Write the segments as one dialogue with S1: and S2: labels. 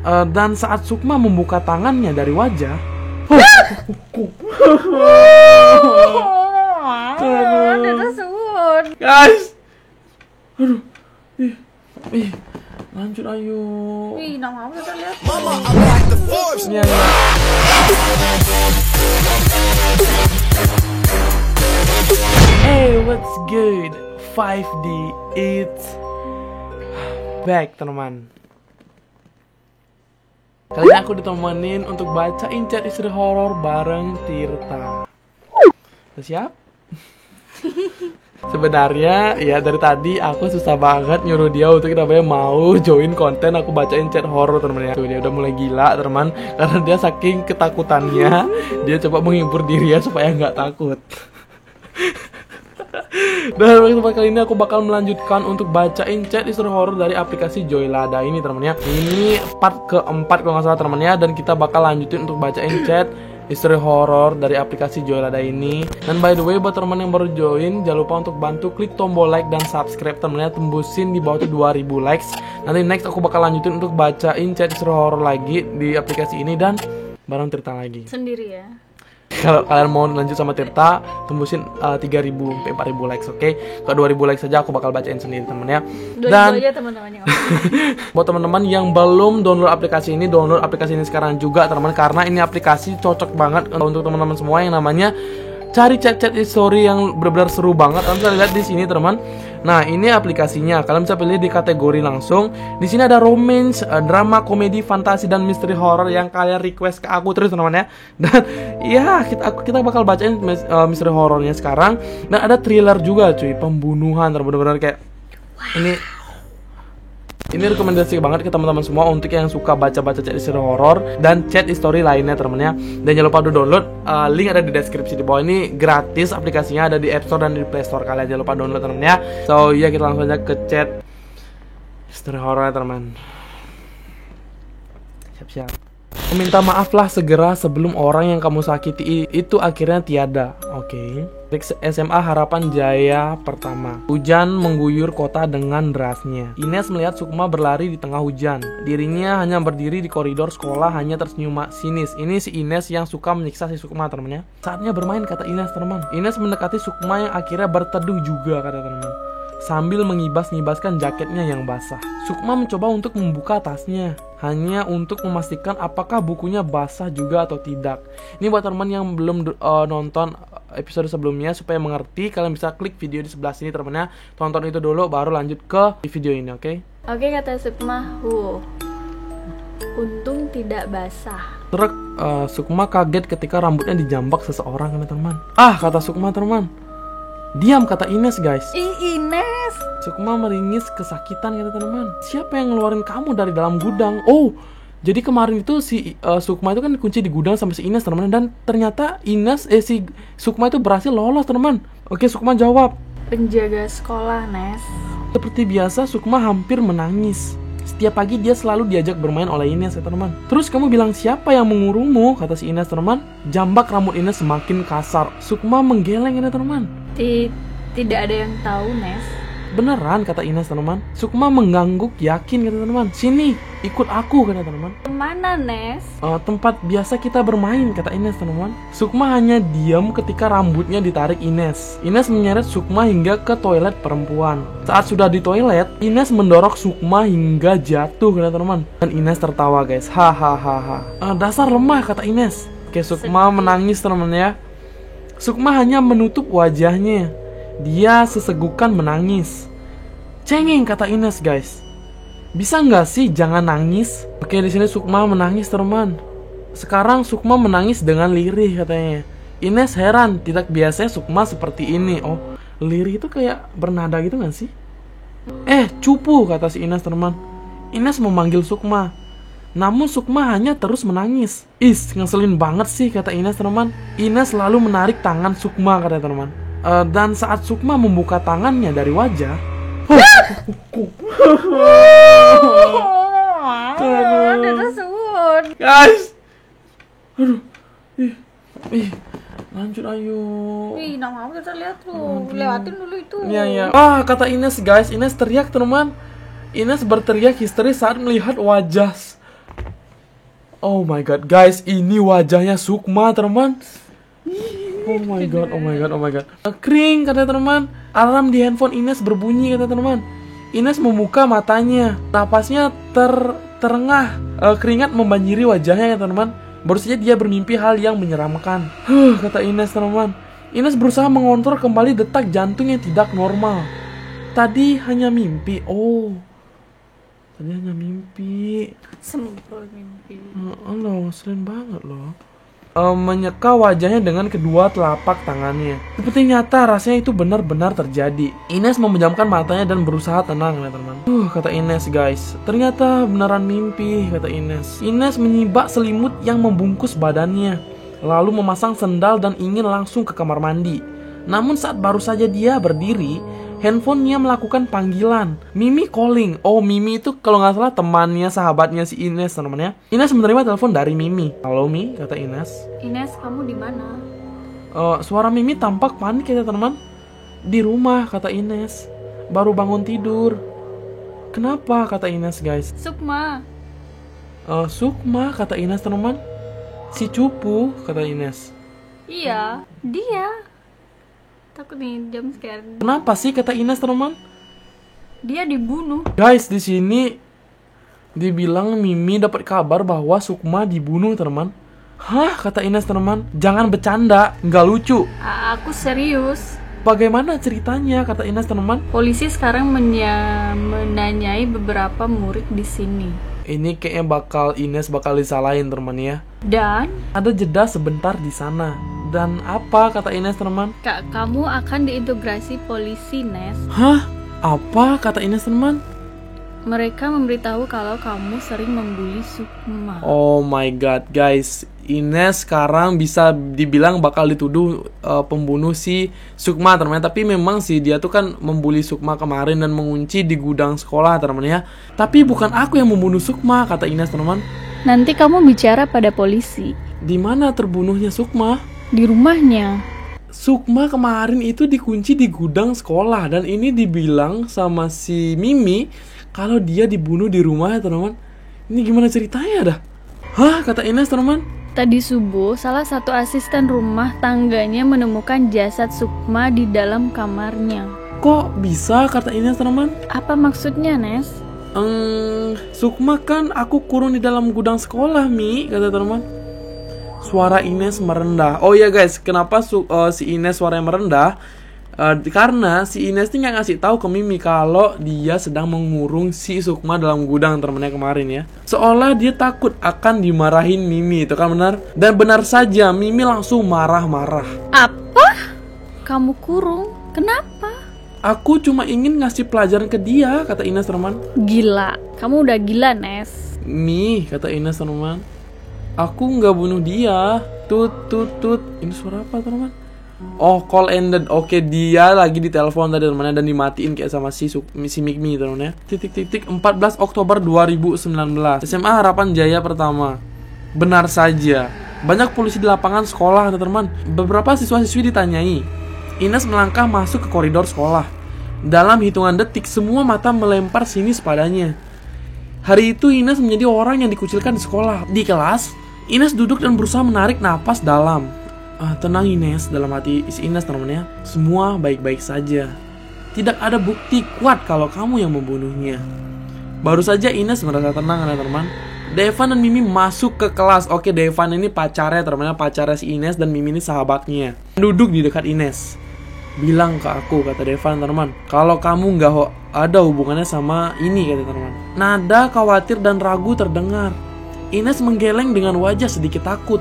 S1: Dan saat Sukma membuka tangannya dari wajah, guys, aduh, ih, lanjut ayo.
S2: Ih, nama apa kita lihat?
S1: Ya, ya. Hey, what's good? 5D, it's back, teman. Kali ini aku ditemenin untuk bacain chat istri horor bareng Tirta. Siap? Sebenarnya ya dari tadi aku susah banget nyuruh dia untuk mau join konten aku bacain chat horor, teman ya. Tuh dia udah mulai gila, teman, karena dia saking ketakutannya dia coba menghibur dirinya supaya nggak takut. Dan untuk kali ini aku bakal melanjutkan untuk bacain chat istri horor dari aplikasi Joylada ini, teman-teman ya. Ini part keempat kalau nggak salah, teman-teman ya. Dan kita bakal lanjutin untuk bacain chat istri horor dari aplikasi Joylada ini. Dan by the way, buat teman yang baru join, jangan lupa untuk bantu klik tombol like dan subscribe, teman-teman ya. Tembusin di bawah tuh 2000 likes. Nanti next aku bakal lanjutin untuk bacain chat istri horor lagi di aplikasi ini dan bareng Tirta lagi.
S2: Sendiri ya.
S1: Kalau kalian mau lanjut sama Tirta, tembusin 3000 sampai 4000 likes, oke? Kalau 2000 likes saja aku bakal bacain sendiri, teman ya. Dan
S2: aja teman-temannya.
S1: buat teman-teman yang belum download aplikasi ini, download aplikasi ini sekarang juga, teman, karena ini aplikasi cocok banget untuk teman-teman semua yang namanya cari chat-chat story yang benar-benar seru banget. Kalian bisa lihat di sini, teman. Nah, ini aplikasinya. Kalian bisa pilih di kategori langsung. Di sini ada romance, drama, komedi, fantasi, dan misteri horror yang kalian request ke aku terus, teman-teman ya. Dan ya, kita bakal bacain misteri horornya sekarang. Dan ada thriller juga, cuy, pembunuhan, benar-benar kayak ini rekomendasi banget ke teman-teman semua untuk yang suka baca-baca chat history horror dan chat history lainnya, teman-teman ya. Dan jangan lupa download, link ada di deskripsi di bawah. Ini gratis, aplikasinya ada di App Store dan di Play Store. Kalian jangan lupa download, teman-teman ya. So ya, kita langsung aja ke chat history horror, teman. Siap-siap. Meminta maaflah segera sebelum orang yang kamu sakiti itu akhirnya tiada. Oke. SMA Harapan Jaya pertama. Hujan mengguyur kota dengan derasnya. Ines melihat Sukma berlari di tengah hujan. Dirinya hanya berdiri di koridor sekolah, hanya tersenyum sinis. Ini si Ines yang suka menyiksa si Sukma, temannya. Saatnya bermain, kata Ines, teman. Ines mendekati Sukma yang akhirnya berteduh juga, kata teman, sambil mengibas-ngibaskan jaketnya yang basah. Sukma mencoba untuk membuka tasnya, hanya untuk memastikan apakah bukunya basah juga atau tidak. Ini buat teman yang belum nonton episode sebelumnya, supaya mengerti, kalian bisa klik video di sebelah sini, teman-teman ya. Tonton itu dulu, baru lanjut ke video ini, oke?
S2: Oke, kata Sukma, untung tidak basah.
S1: Truk, Sukma kaget ketika rambutnya dijambak seseorang, teman-teman. Kata Sukma, teman. Diam, kata Ines, guys.
S2: Ines.
S1: Sukma meringis kesakitan, kata teman. Siapa yang ngeluarin kamu dari dalam gudang? Oh, jadi kemarin itu si Sukma itu kan dikunci di gudang sama si Ines, teman. Dan ternyata si Sukma itu berhasil lolos, teman. Oke, Sukma jawab.
S2: Penjaga sekolah, Nes.
S1: Seperti biasa, Sukma hampir menangis. Setiap pagi dia selalu diajak bermain oleh Ines, kata teman. Terus kamu bilang siapa yang mengurungmu, kata si Ines, teman. Jambak rambut Ines semakin kasar. Sukma menggeleng, kata teman.
S2: Tidak ada yang tahu, Nes.
S1: Beneran, kata Ines, teman. Sukma mengangguk yakin, kata teman. Sini, ikut aku, kata teman.
S2: Kemana, Nes?
S1: Tempat biasa kita bermain, kata Ines, teman. Sukma hanya diam ketika rambutnya ditarik Ines. Ines menyeret Sukma hingga ke toilet perempuan. Saat sudah di toilet, Ines mendorong Sukma hingga jatuh, kata teman. Dan Ines tertawa, guys. Hahaha. Dasar lemah, kata Ines. Oke, Sukma menangis, teman ya. Sukma hanya menutup wajahnya. Dia sesegukan menangis. Cengeng, kata Ines, guys. Bisa nggak sih jangan nangis? Oke, di sini Sukma menangis, teman. Sekarang Sukma menangis dengan lirih, katanya. Ines heran, tidak biasanya Sukma seperti ini. Oh, lirih itu kayak bernada gitu nggak sih? Cupu, kata si Ines, teman. Ines memanggil Sukma. Namun Sukma hanya terus menangis. Ngeselin banget sih, kata Ines, teman. Ines lalu menarik tangan Sukma, kata teman. Dan saat Sukma membuka tangannya dari wajah, guys, aduh, lanjut ayo.
S2: Nama apa kita lihat tuh, lewatin dulu itu.
S1: Iya. Kata Ines, guys. Ines teriak, teman. Ines berteriak histeris saat melihat wajah Oh my god, guys, ini wajahnya Sukma, teman. Oh my god, oh my god, oh my god. Kering, kata teman. Alarm di handphone Ines berbunyi, kata teman. Ines membuka matanya, napasnya terengah. Keringat membanjiri wajahnya, kata teman. Baru saja dia bermimpi hal yang menyeramkan. Kata Ines, teman. Ines berusaha mengontrol kembali detak jantung yang tidak normal. Tadi hanya mimpi. Oh, tadi hanya mimpi.
S2: Semprot mimpi.
S1: Loh, sering banget loh. Menyeka wajahnya dengan kedua telapak tangannya. Seperti nyata rasanya itu benar-benar terjadi. Ines memejamkan matanya dan berusaha tenang, teman-teman. Kata Ines, guys. Ternyata beneran mimpi, kata Ines. Ines menyibak selimut yang membungkus badannya, lalu memasang sendal dan ingin langsung ke kamar mandi. Namun saat baru saja dia berdiri, handphonenya melakukan panggilan. Mimi calling. Oh, Mimi itu kalau nggak salah temannya, sahabatnya si Ines, teman-temannya. Ines menerima telepon dari Mimi. Halo Mi, kata Ines.
S2: Ines, kamu di mana?
S1: Suara Mimi tampak panik, kata teman. Di rumah, kata Ines. Baru bangun tidur. Kenapa, kata Ines, guys.
S2: Sukma.
S1: Sukma, kata Ines, teman. Si cupu, kata Ines.
S2: Iya, dia. Takut nih jam scare.
S1: Kenapa sih, kata Ines, teman?
S2: Dia dibunuh.
S1: Guys, di sini dibilang Mimi dapat kabar bahwa Sukma dibunuh, teman. Hah, kata Ines, teman. Jangan bercanda, nggak lucu.
S2: Aku serius.
S1: Bagaimana ceritanya, kata Ines, teman?
S2: Polisi sekarang menanyai beberapa murid di sini.
S1: Ini kayaknya Ines bakal disalahin, teman ya.
S2: Dan
S1: ada jeda sebentar di sana. Dan apa, kata Ines, teman?
S2: Kak, kamu akan diintegrasi polisi, Nes.
S1: Hah? Apa, kata Ines, teman?
S2: Mereka memberitahu kalau kamu sering membuli Sukma.
S1: Oh my god, guys. Ines sekarang bisa dibilang bakal dituduh pembunuh si Sukma, teman. Tapi memang sih dia tuh kan membuli Sukma kemarin dan mengunci di gudang sekolah, teman ya. Tapi bukan aku yang membunuh Sukma, kata Ines, teman.
S2: Nanti kamu bicara pada polisi.
S1: Di mana terbunuhnya Sukma?
S2: Di rumahnya.
S1: Sukma kemarin itu dikunci di gudang sekolah. Dan ini dibilang sama si Mimi kalau dia dibunuh di rumahnya, teman. Ini gimana ceritanya dah? Hah, kata Ines, teman.
S2: Tadi subuh, salah satu asisten rumah tangganya menemukan jasad Sukma di dalam kamarnya.
S1: Kok bisa, kata Ines, teman?
S2: Apa maksudnya, Nes?
S1: Sukma kan aku kurung di dalam gudang sekolah, Mi, kata teman. Suara Ines merendah. Oh iya guys, kenapa si Ines suaranya merendah? Karena si Ines ini nggak ngasih tahu ke Mimi kalau dia sedang mengurung si Sukma dalam gudang, temennya kemarin ya. Seolah dia takut akan dimarahin Mimi, itu kan benar? Dan benar saja, Mimi langsung marah-marah.
S2: Apa? Kamu kurung? Kenapa?
S1: Aku cuma ingin ngasih pelajaran ke dia, kata Ines, teman.
S2: Gila, kamu udah gila, Nes.
S1: Mi, kata Ines, teman. Aku nggak bunuh dia. Tut. Ini suara apa, teman? Oh, call ended. Oke, dia lagi di telepon tadi, teman, dan dimatiin kayak sama si Mikmi, teman ya. Titik 14 Oktober 2019. SMA Harapan Jaya pertama. Benar saja. Banyak polisi di lapangan sekolah, teman. Beberapa siswa-siswi ditanyai. Ines melangkah masuk ke koridor sekolah. Dalam hitungan detik, semua mata melempar sinis padanya. Hari itu Ines menjadi orang yang dikucilkan di sekolah. Di kelas, Ines duduk dan berusaha menarik napas dalam. Tenang Ines, dalam hati isi Ines, teman-teman ya. Semua baik-baik saja. Tidak ada bukti kuat kalau kamu yang membunuhnya. Baru saja Ines merasa tenang, teman-teman. Devan dan Mimi masuk ke kelas. Oke, Devan ini pacarnya, teman-teman, pacarnya si Ines, dan Mimi ini sahabatnya. Duduk di dekat Ines. Bilang ke aku, kata Devan, teman, kalau kamu nggak ada hubungannya sama ini, kata teman. Nada khawatir dan ragu terdengar. Ines menggeleng dengan wajah sedikit takut.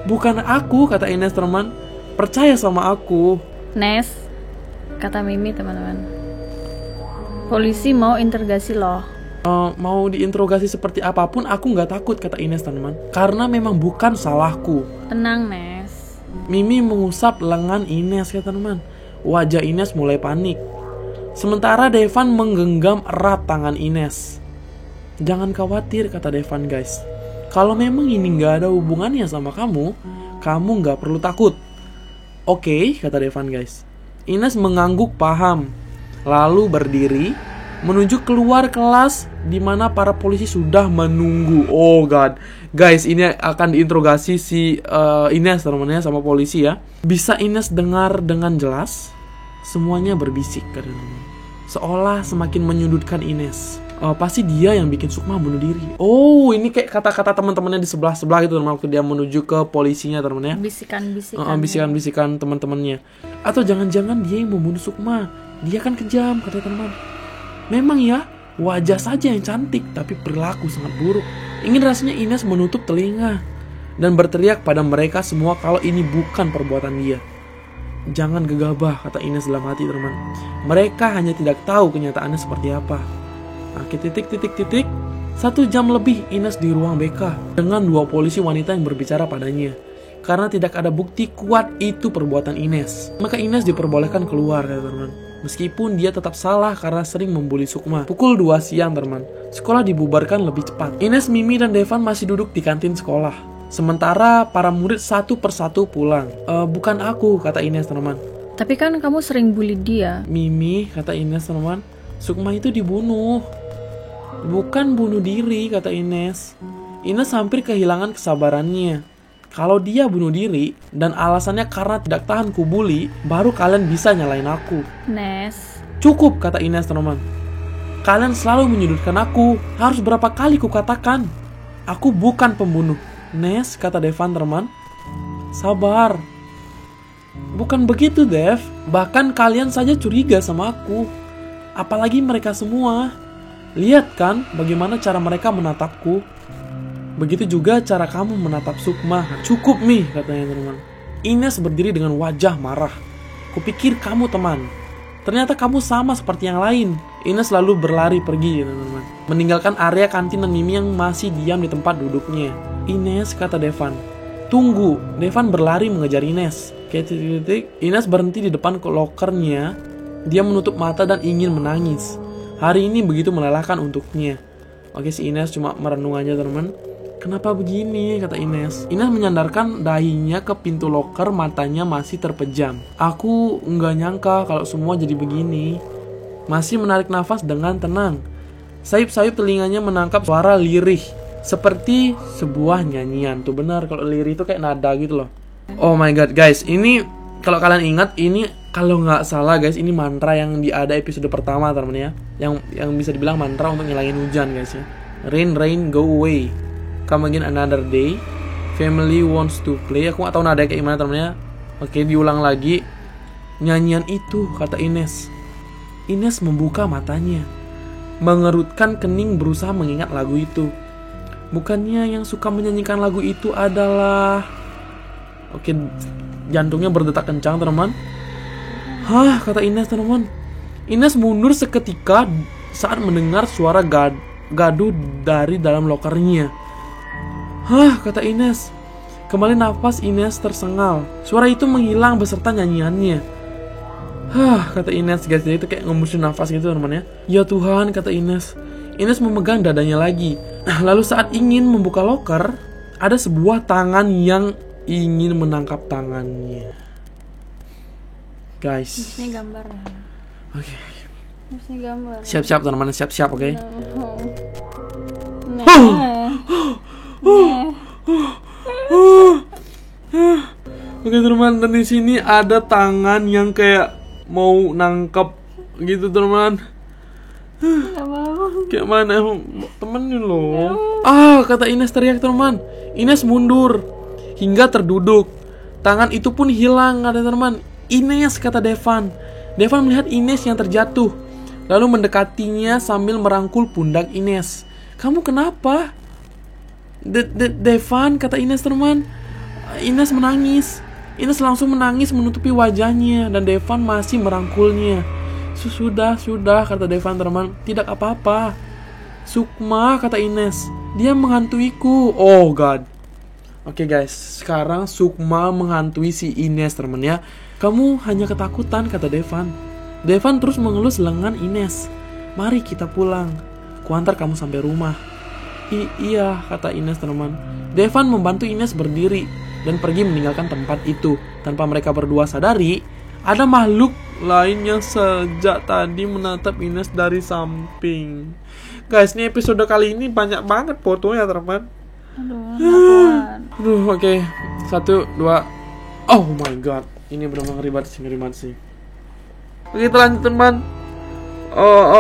S1: Bukan aku, kata Ines, teman. Percaya sama aku.
S2: Nes, kata Mimi, teman-teman. Polisi mau interogasi loh.
S1: Mau diinterogasi seperti apapun, aku nggak takut, kata Ines, teman. Karena memang bukan salahku.
S2: Tenang, Nes.
S1: Mimi mengusap lengan Ines, kata teman. Wajah Ines mulai panik. Sementara Devan menggenggam erat tangan Ines. Jangan khawatir, kata Devan, guys. Kalau memang ini nggak ada hubungannya sama kamu nggak perlu takut. Oke, kata Devan, guys. Ines mengangguk paham. Lalu berdiri menuju keluar kelas di mana para polisi sudah menunggu. Oh god, Guys, ini akan diinterogasi si Ines teman-teman sama polisi ya. Bisa Ines dengar dengan jelas? Semuanya berbisik katanya. Seolah semakin menyudutkan Ines. Pasti dia yang bikin Sukma bunuh diri. Oh, ini kayak kata-kata teman-temannya di sebelah-sebelah gitu teman-teman, waktu dia menuju ke polisinya teman-teman ya. Bisikan teman-temannya. Atau jangan-jangan dia yang membunuh Sukma. Dia kan kejam kata teman. Memang ya, wajah saja yang cantik tapi perilaku sangat buruk. Ingin rasanya Ines menutup telinga dan berteriak pada mereka semua kalau ini bukan perbuatan dia. Jangan gegabah, kata Ines dalam hati teman. Mereka hanya tidak tahu kenyataannya seperti apa. Titik. 1 jam lebih Ines di ruang BK dengan 2 polisi wanita yang berbicara padanya. Karena tidak ada bukti kuat itu perbuatan Ines, maka Ines diperbolehkan keluar ya teman. Meskipun dia tetap salah karena sering membuli Sukma. Pukul 2 siang teman, sekolah dibubarkan lebih cepat. Ines, Mimi, dan Devan masih duduk di kantin sekolah. Sementara para murid satu persatu pulang. Bukan aku, kata Ines teman.
S2: Tapi kan kamu sering bully dia.
S1: Mimi, kata Ines teman, Sukma itu dibunuh. Bukan bunuh diri, kata Ines. Ines hampir kehilangan kesabarannya. Kalau dia bunuh diri dan alasannya karena tidak tahan kubuli, baru kalian bisa nyalain aku.
S2: Nes.
S1: Cukup, kata Ines teman. Kalian selalu menyudutkan aku. Harus berapa kali kukatakan? Aku bukan pembunuh. Nes, kata Devan teman. Sabar. Bukan begitu, Dev. Bahkan kalian saja curiga sama aku. Apalagi mereka semua. Lihat kan bagaimana cara mereka menatapku. Begitu juga cara kamu menatap Sukma. Cukup nih, katanya teman. Ines berdiri dengan wajah marah. Kupikir kamu teman. Ternyata kamu sama seperti yang lain. Ines lalu berlari pergi, teman-teman. Meninggalkan area kantin dan Mimi yang masih diam di tempat duduknya. Ines, kata Devan. Tunggu. Devan berlari mengejar Ines. Ines berhenti di depan lokernya. Dia menutup mata dan ingin menangis. Hari ini begitu melelahkan untuknya. Oke, si Ines cuma merenung aja teman. Kenapa begini, kata Ines. Ines menyandarkan dahinya ke pintu loker, matanya masih terpejam. Aku nggak nyangka kalau semua jadi begini. Masih menarik nafas dengan tenang. Sayup-sayup telinganya menangkap suara lirih. Seperti sebuah nyanyian. Tuh benar, kalau lirih itu kayak nada gitu loh. Oh my god guys, ini kalau kalian ingat, ini kalau nggak salah guys, ini mantra yang ada episode pertama teman-teman ya. Yang bisa dibilang mantra untuk ngilangin hujan guys ya. Rain, go away. Come again another day. Family wants to play. Aku nggak tahu nada kayak gimana teman-teman ya. Oke, diulang lagi. Nyanyian itu, kata Ines. Ines membuka matanya. Mengerutkan kening berusaha mengingat lagu itu. Bukannya yang suka menyanyikan lagu itu adalah... Oke, jantungnya berdetak kencang teman-teman. Hah, kata Ines teman-teman. Ines mundur seketika saat mendengar suara gaduh dari dalam lokernya. Hah, kata Ines. Kembali nafas Ines tersengal. Suara itu menghilang beserta nyanyiannya. Hah, kata Ines. Guys, itu kayak ngembusin nafas gitu teman-teman ya. Ya Tuhan, kata Ines. Ines memegang dadanya lagi. Lalu saat ingin membuka loker, ada sebuah tangan yang ingin menangkap tangannya. Guys.
S2: Ini gambar.
S1: Oke.
S2: Ini gambar.
S1: Siap-siap teman-teman, siap-siap, oke. Oke teman-teman, dan di sini ada tangan yang kayak mau nangkep gitu teman-teman. Kayak mana temenin loh. Kata Ines teriak teman-teman. Ines mundur hingga terduduk. Tangan itu pun hilang, ada teman. Ines, kata Devan. Devan melihat Ines yang terjatuh, lalu mendekatinya sambil merangkul pundak Ines. Kamu kenapa? Devan, kata Ines teman. Ines menangis. Ines langsung menangis menutupi wajahnya, dan Devan masih merangkulnya. Sudah, kata Devan teman. Tidak apa-apa. Sukma, kata Ines. Dia menghantuiku. Oh god. Oke guys, sekarang Sukma menghantui si Ines teman ya. Kamu hanya ketakutan, kata Devan. Devan terus mengelus lengan Ines. Mari kita pulang. Kuantar kamu sampai rumah. Iya, kata Ines teman. Devan membantu Ines berdiri dan pergi meninggalkan tempat itu. Tanpa mereka berdua sadari, ada makhluk lain yang sejak tadi menatap Ines dari samping. Guys, ini episode kali ini banyak banget fotonya teman.
S2: Aduh, ngakuan.
S1: Aduh, oke. 1, 2. Oh my god. Ini benar-benar ngeri banget sih. Oke, kita lanjut teman.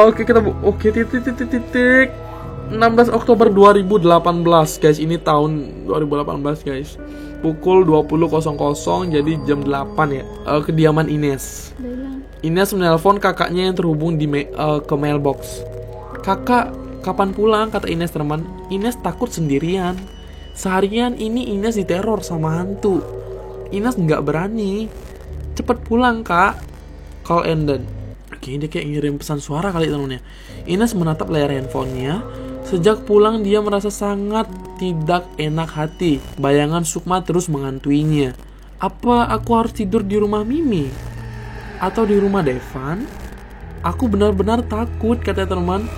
S1: Oke, kita oke, titik. 16 Oktober 2018, guys. Ini tahun 2018, guys. Pukul 20.00, jadi jam 8 ya. Kediaman Ines. Ines menelpon kakaknya yang terhubung ke mailbox. "Kakak, kapan pulang?" kata Ines, teman. Ines takut sendirian. Seharian ini Ines diteror sama hantu. Ines nggak berani. "Cepet pulang, Kak." Call ended. Oke, dia kayak ngirim pesan suara kali, temennya. Ines menatap layar handphonenya. Sejak pulang dia merasa sangat tidak enak hati. Bayangan Sukma terus menghantuinya. Apa aku harus tidur di rumah Mimi? Atau di rumah Devan? Aku benar-benar takut, kata teman.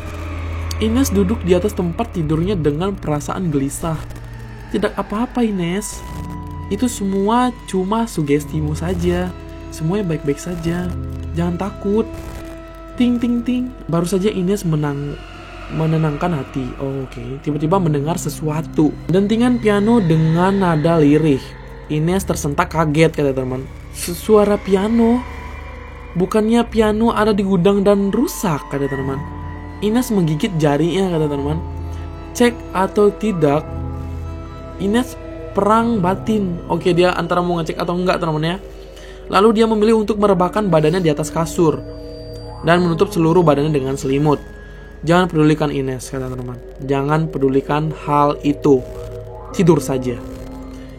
S1: Ines duduk di atas tempat tidurnya dengan perasaan gelisah. Tidak apa-apa, Ines. Itu semua cuma sugestimu saja. Semuanya baik-baik saja. Jangan takut. Ting ting ting. Baru saja Ines menenangkan hati. Oke. Tiba-tiba mendengar sesuatu. Dentingan piano dengan nada lirih. Ines tersentak kaget, kata teman. Suara piano? Bukannya piano ada di gudang dan rusak, kata teman. Ines menggigit jarinya, kata teman. Cek atau tidak, Ines perang batin. Oke, dia antara mau ngecek atau enggak, teman-teman ya. Lalu dia memilih untuk merebahkan badannya di atas kasur dan menutup seluruh badannya dengan selimut. Jangan pedulikan Ines, kata teman. Jangan pedulikan hal itu. Tidur saja.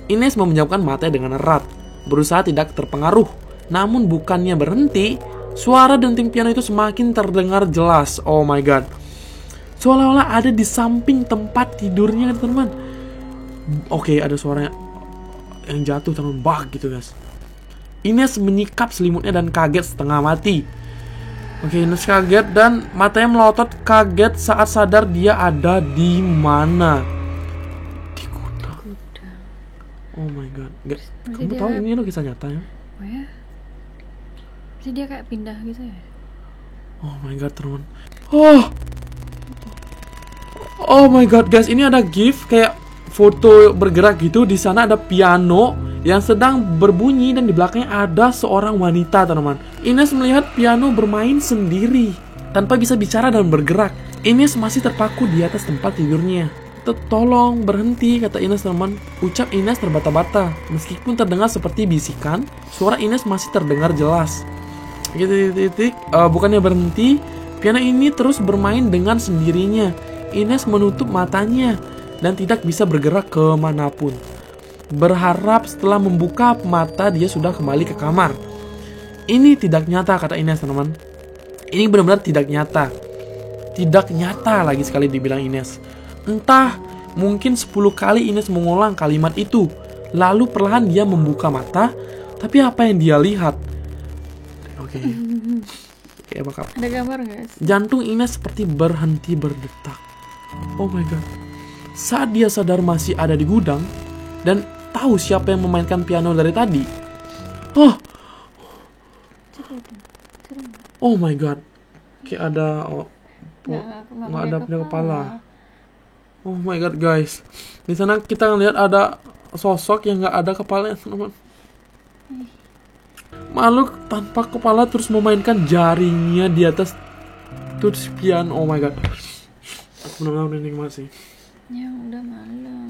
S1: Ines memejamkan matanya dengan erat, berusaha tidak terpengaruh. Namun bukannya berhenti, suara denting piano itu semakin terdengar jelas. Oh my god. Seolah-olah ada di samping tempat tidurnya, teman. Oke, ada suara yang jatuh, teman. Bak gitu, guys. Ines menyikap selimutnya dan kaget setengah mati. Oke, Ines kaget dan matanya melotot kaget saat sadar dia ada di mana. Di gudang. Oh my god. Kamu tahu ini lo kisah nyata ya?
S2: Oh ya? Jadi dia kayak pindah gitu ya?
S1: Oh my god, teman. Oh my god, guys, ini ada GIF kayak foto bergerak gitu. Di sana ada piano yang sedang berbunyi dan di belakangnya ada seorang wanita, teman-teman. Ines melihat piano bermain sendiri tanpa bisa bicara dan bergerak. Ines masih terpaku di atas tempat tidurnya. Tolong berhenti, kata Ines, teman. Ucap Ines terbata-bata. Meskipun terdengar seperti bisikan, suara Ines masih terdengar jelas. Bukannya berhenti, piano ini terus bermain dengan sendirinya. Ines menutup matanya dan tidak bisa bergerak kemanapun. Berharap setelah membuka mata dia sudah kembali ke kamar. Ini tidak nyata, kata Ines, teman. Ini benar-benar tidak nyata. Tidak nyata lagi sekali dibilang Ines. Entah, mungkin 10 kali Ines mengulang kalimat itu. Lalu perlahan dia membuka mata. Tapi apa yang dia lihat? Oke. Kayak bakal.
S2: Ada gambar guys.
S1: Jantung Ines seperti berhenti berdetak. Oh my god. Saat dia sadar masih ada di gudang dan tahu siapa yang memainkan piano dari tadi. Oh my god. Kayak ada nggak ada punya kepala. Oh my god, guys. Di sana kita ngelihat ada sosok yang nggak ada kepalanya, teman. Makhluk tanpa kepala terus memainkan jarinya di atas tuts piano. Oh my god. Aku benar-benar nikmat sih.
S2: Ya udah malam.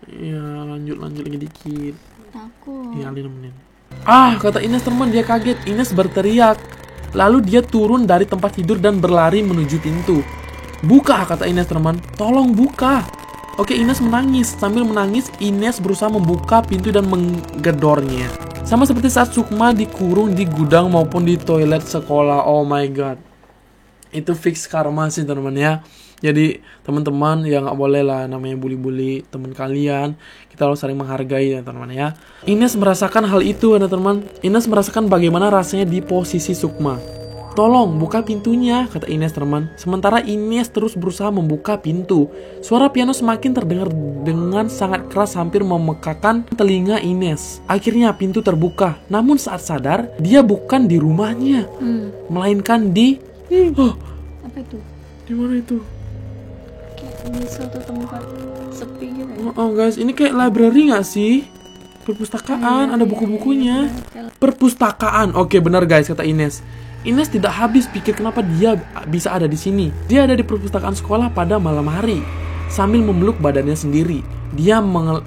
S1: Iya, lanjut lagi dikit.
S2: Takut.
S1: Iya, nemenin. Kata Ines, teman, dia kaget. Ines berteriak. Lalu dia turun dari tempat tidur dan berlari menuju pintu. Buka, kata Ines, teman. Tolong buka. Oke, Ines menangis. Sambil menangis, Ines berusaha membuka pintu dan menggedornya. Sama seperti saat Sukma dikurung di gudang maupun di toilet sekolah. Oh my god. Itu fix karma sih, teman-teman ya. Jadi teman-teman ya nggak boleh lah namanya bully-bully teman kalian. Kita harus saling menghargai ya, teman-teman ya. Ines merasakan hal itu, ya teman. Ines merasakan bagaimana rasanya di posisi Sukma. Tolong buka pintunya, kata Ines, teman. Sementara Ines terus berusaha membuka pintu. Suara piano semakin terdengar dengan sangat keras, hampir memekakan telinga Ines. Akhirnya pintu terbuka. Namun saat sadar, dia bukan di rumahnya, melainkan di
S2: Apa itu?
S1: Di mana itu?
S2: Kayak di suatu tempat sepi gitu ya.
S1: Oh guys, ini kayak library nggak sih? Perpustakaan, ada buku-bukunya. Perpustakaan. Oke, benar guys kata Ines. Ines tidak habis pikir kenapa dia bisa ada di sini. Dia ada di perpustakaan sekolah pada malam hari, sambil memeluk badannya sendiri. Dia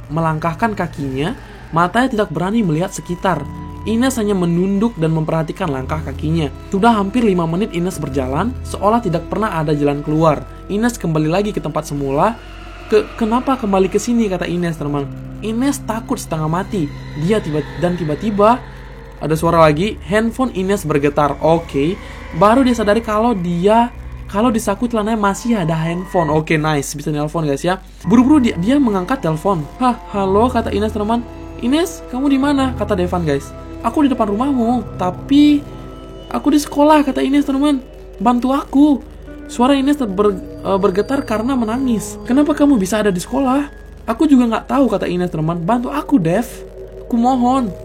S1: melangkahkan kakinya, matanya tidak berani melihat sekitar. Ines hanya menunduk dan memperhatikan langkah kakinya. Sudah hampir 5 menit Ines berjalan, seolah tidak pernah ada jalan keluar. Ines kembali lagi ke tempat semula. Kenapa kembali ke sini, kata Ines, teman. Ines takut setengah mati. Tiba-tiba ada suara lagi. Handphone Ines bergetar. Oke, baru dia sadari kalau di saku celananya masih ada handphone. Oke, nice, bisa nelpon guys ya. Buru-buru dia mengangkat telepon. Halo, kata Ines, teman. Ines, kamu di mana? Kata Devan guys. Aku di depan rumahmu, tapi aku di sekolah, kata Ines, teman. Bantu aku. Suara Ines bergetar karena menangis. Kenapa kamu bisa ada di sekolah? Aku juga nggak tahu, kata Ines, teman. Bantu aku, Dev. Aku mohon.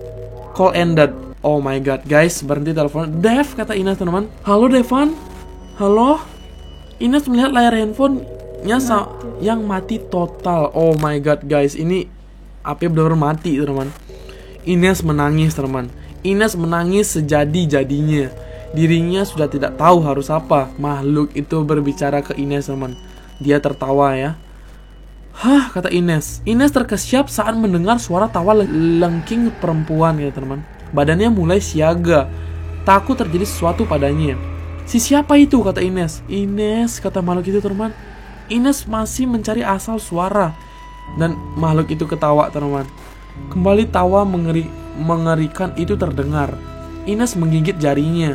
S1: Call ended. Oh my god, guys, berhenti telepon. Dev, kata Ines, teman. Halo, Devan. Halo. Ines melihat layar handphonenya yang mati total. Oh my god, guys, ini api benar-benar mati, teman. Ines menangis, teman. Ines menangis sejadi-jadinya. Dirinya sudah tidak tahu harus apa. Makhluk itu berbicara ke Ines, teman. Dia tertawa ya. Kata Ines. Ines terkesiap saat mendengar suara tawa lengking perempuan ya, teman. Badannya mulai siaga. Takut terjadi sesuatu padanya. Si siapa itu, kata Ines. Ines, kata makhluk itu, teman. Ines masih mencari asal suara. Dan makhluk itu ketawa, teman. Kembali tawa mengerikan itu terdengar. Ines menggigit jarinya.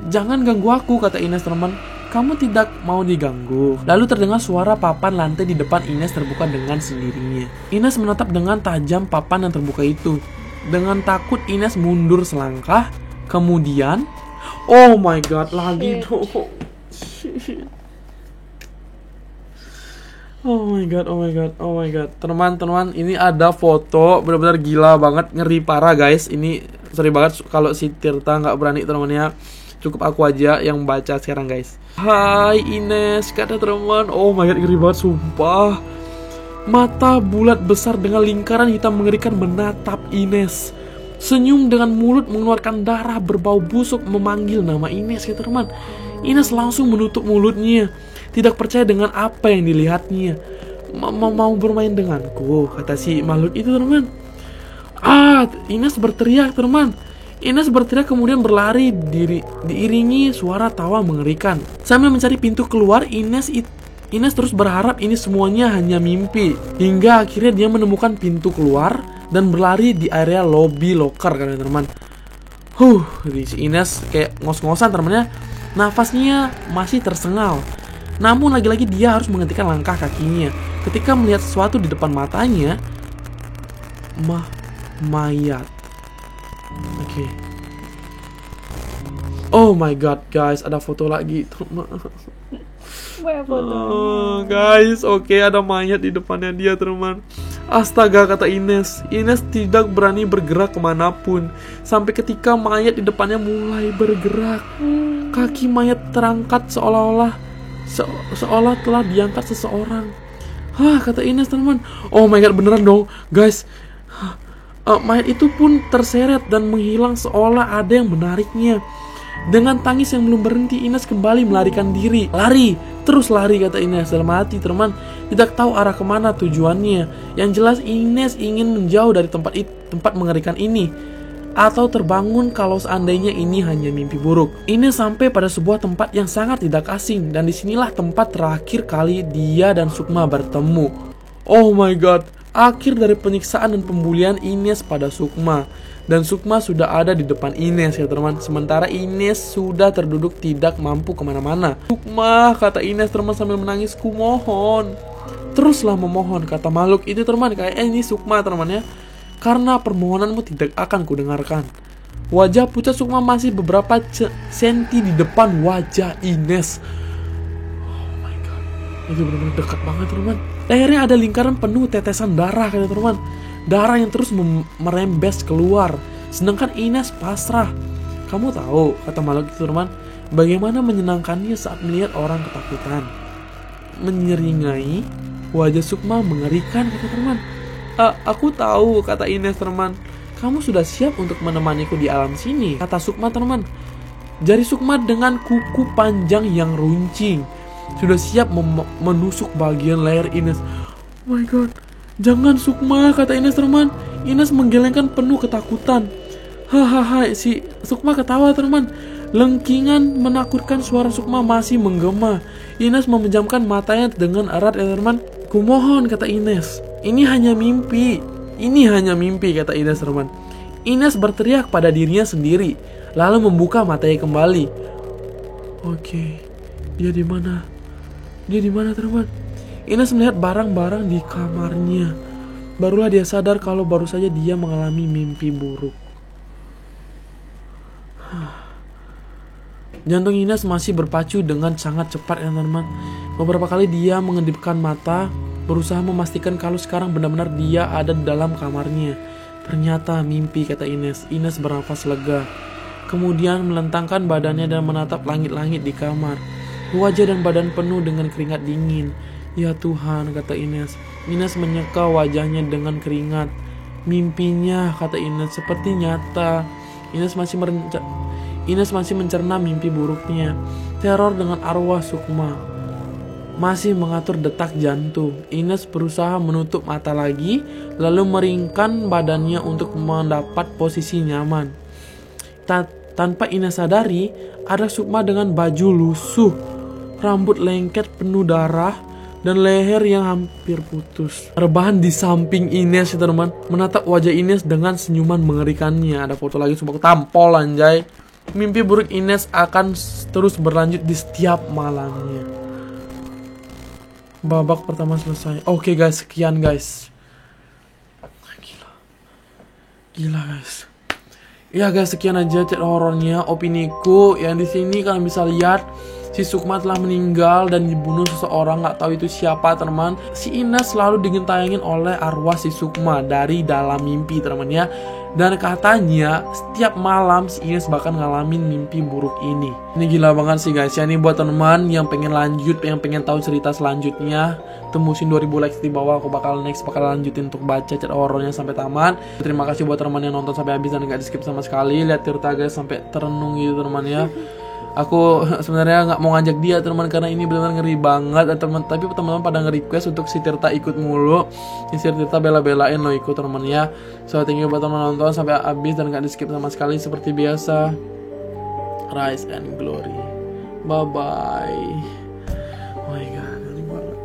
S1: Jangan ganggu aku, kata Ines, teman. Kamu tidak mau diganggu. Lalu terdengar suara papan lantai di depan Ines terbuka dengan sendirinya. Ines menatap dengan tajam papan yang terbuka itu. Dengan takut Ines mundur selangkah. Kemudian, oh my god, lagi dong. Oh my god. Teman-teman, ini ada foto benar-benar gila banget, ngeri parah guys. Ini sorry banget kalau si Tirta nggak berani, teman ya. Cukup aku aja yang baca sekarang guys. Hai Ines, kata teman. Oh my god, ngeri banget sumpah. Mata bulat besar dengan lingkaran hitam mengerikan menatap Ines. Senyum dengan mulut mengeluarkan darah berbau busuk memanggil nama Ines, kata teman. Ines langsung menutup mulutnya. Tidak percaya dengan apa yang dilihatnya. Mau bermain denganku, kata si makhluk itu, teman. Ines berteriak, teman. Ines berteriak kemudian berlari diiringi suara tawa mengerikan. Sambil mencari pintu keluar, Ines terus berharap ini semuanya hanya mimpi. Hingga akhirnya dia menemukan pintu keluar dan berlari di area lobby locker, kan teman. Si Ines kayak ngos-ngosan, temannya. Nafasnya masih tersengal. Namun lagi-lagi dia harus menghentikan langkah kakinya ketika melihat sesuatu di depan matanya. Mayat. Oke. Oh my god, guys, ada foto lagi. Guys, oke, ada mayat di depannya dia, teman. Astaga, kata Ines. Ines tidak berani bergerak kemanapun sampai ketika mayat di depannya mulai bergerak. Kaki mayat terangkat seolah telah diangkat seseorang. Kata Ines, teman. Oh my god, beneran dong, guys. Mayat itu pun terseret dan menghilang seolah ada yang menariknya. Dengan tangis yang belum berhenti, Ines kembali melarikan diri. Terus lari, kata Ines dalam hati, teman. Tidak tahu arah kemana tujuannya. Yang jelas Ines ingin menjauh dari tempat mengerikan ini, atau terbangun kalau seandainya ini hanya mimpi buruk. Ines sampai pada sebuah tempat yang sangat tidak asing, dan disinilah tempat terakhir kali dia dan Sukma bertemu. Oh my god, akhir dari penyiksaan dan pembulian Ines pada Sukma. Dan Sukma sudah ada di depan Ines, ya teman. Sementara Ines sudah terduduk tidak mampu kemana-mana. Sukma, kata Ines, teman, sambil menangis, ku mohon. Teruslah memohon, kata makhluk itu, teman. Kayak ini Sukma, teman ya. Karena permohonanmu tidak akan kudengarkan. Wajah pucat Sukma masih beberapa senti di depan wajah Ines. Oh my god, itu benar-benar dekat banget, teman. Lehernya ada lingkaran penuh tetesan darah, kata teman. Darah yang terus merembes keluar. Sedangkan Ines pasrah. Kamu tahu, kata makhluk itu, teman, bagaimana menyenangkannya saat melihat orang ketakutan. Menyeringai Wajah Sukma mengerikan, kata teman. Aku tahu, kata Ines, teman. Kamu sudah siap untuk menemaniku di alam sini, kata Sukma, teman. Jari Sukma dengan kuku panjang yang runcing sudah siap menusuk bagian leher Ines. Oh my god, jangan Sukma, kata Ines, teman. Ines menggelengkan penuh ketakutan. Hahaha, si Sukma ketawa, teman. Lengkingan menakutkan suara Sukma masih menggema. Ines memejamkan matanya dengan erat, ya teman. Kumohon, kata Ines. Ini hanya mimpi. Ini hanya mimpi, kata Ines, teman. Ines berteriak pada dirinya sendiri, lalu membuka matanya kembali. Oke, dia di mana? Dia di mana, teman? Ines melihat barang-barang di kamarnya. Barulah dia sadar kalau baru saja dia mengalami mimpi buruk. Jantung Ines masih berpacu dengan sangat cepat, ya teman. Beberapa kali dia mengedipkan mata, berusaha memastikan kalau sekarang benar-benar dia ada di dalam kamarnya. Ternyata mimpi, kata Ines. Ines bernafas lega. Kemudian melentangkan badannya dan menatap langit-langit di kamar. Wajah dan badan penuh dengan keringat dingin. Ya Tuhan, kata Ines. Ines menyeka wajahnya dengan keringat. Mimpinya, kata Ines, seperti nyata. Ines masih mencerna mimpi buruknya. Teror dengan arwah Sukma masih mengatur detak jantung. Ines berusaha menutup mata lagi, lalu meringkan badannya untuk mendapat posisi nyaman. Tanpa Ines sadari, ada Sukma dengan baju lusuh, rambut lengket penuh darah, dan leher yang hampir putus. Rebahan di samping Ines, teman, menatap wajah Ines dengan senyuman mengerikannya. Ada foto lagi, sumpah tampol, anjay. Mimpi buruk Ines akan terus berlanjut di setiap malamnya. Babak pertama selesai. Oke guys, sekian guys. Gila guys. Ya guys, sekian aja cerita horornya, opiniku. Yang di sini kalian bisa lihat si Sukma telah meninggal dan dibunuh seseorang, nggak tahu itu siapa, teman. Si Ines selalu digentayangin oleh arwah si Sukma dari dalam mimpi, teman ya. Dan katanya setiap malam si Ines bakal ngalamin mimpi buruk ini. Ini gila banget sih guys ya. Ini buat teman yang pengen lanjut, yang pengen tahu cerita selanjutnya, tembusin 2000 likes di bawah. Aku bakal lanjutin untuk baca cerita horornya sampai tamat. Terima kasih buat teman yang nonton sampai habis dan gak di skip sama sekali. Lihat cerita guys sampai terenung gitu, teman ya. Aku sebenarnya nggak mau ngajak dia, teman, karena ini benar-benar ngeri banget, teman. Tapi teman-teman pada nge-request untuk si Tirta ikut mulu. Si Tirta bela-belain lo ikut, teman ya. So thank you buat teman nonton sampai habis dan nggak di skip sama sekali seperti biasa. Rise and glory. Bye bye. Oh my god, ngeri banget.